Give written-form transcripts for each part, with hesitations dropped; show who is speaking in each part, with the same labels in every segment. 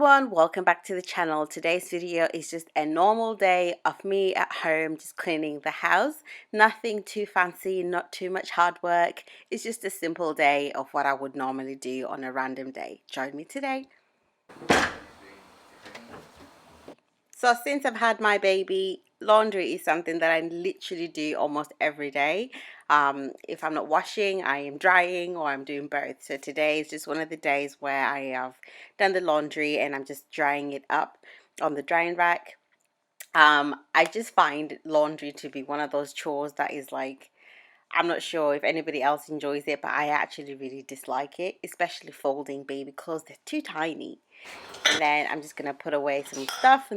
Speaker 1: everyone, welcome back to the channel. Today's video is just a normal day of me at home just cleaning the house. Nothing too fancy, not too much hard work. It's just a simple day of what I would normally do on a random day. Join me today. So since I've had my baby, laundry is something that I literally do almost every day. If I'm not washing, I am drying or I'm doing both. So today is just one of the days where I have done the laundry and I'm just drying it up on the drying rack. I just find laundry to be one of those chores that is like, I'm not sure if anybody else enjoys it, but I actually really dislike it, especially folding baby clothes. They're too tiny. And then I'm just going to put away some stuff.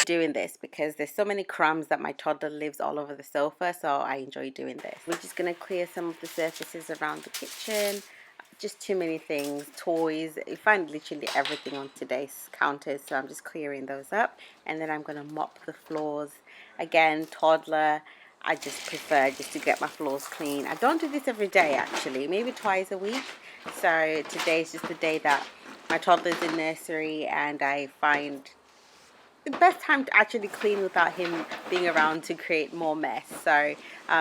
Speaker 1: Doing this because there's so many crumbs that my toddler lives all over the sofa, so I enjoy doing this. We're just going to clear some of the surfaces around the kitchen. Just too many things, toys. You find literally everything on today's counters, so I'm just clearing those up, and then I'm going to mop the floors. Again, toddler, I just prefer just to get my floors clean. I don't do this every day actually, maybe twice a week. So today's just the day that my toddler's in nursery and I find the best time to actually clean without him being around to create more mess. So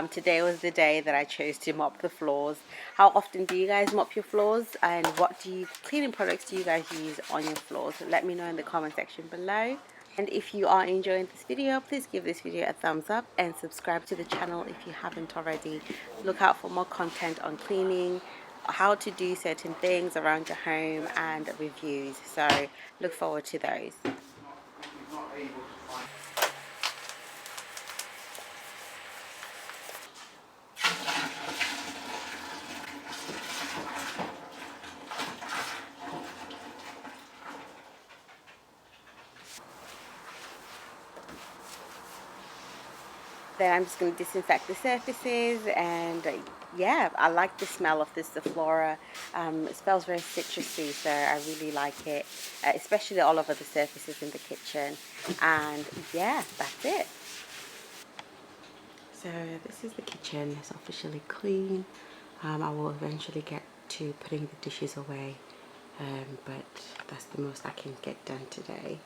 Speaker 1: today was the day that I chose to mop the floors. How often do you guys mop your floors, and what cleaning products do you guys use on your floors? Let me know in the comment section below. And if you are enjoying this video, please give this video a thumbs up and subscribe to the channel if you haven't already. Look out for more content on cleaning, how to do certain things around your home, and reviews. So look forward to those. Then I'm just going to disinfect the surfaces, and yeah, I like the smell of this Zoflora. It smells very citrusy, so I really like it, especially all over the surfaces in the kitchen. And yeah, that's it. So this is the kitchen. It's officially clean. I will eventually get to putting the dishes away, but that's the most I can get done today.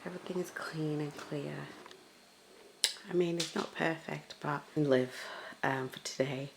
Speaker 1: Everything is clean and clear. I mean, it's not perfect, but I live for today.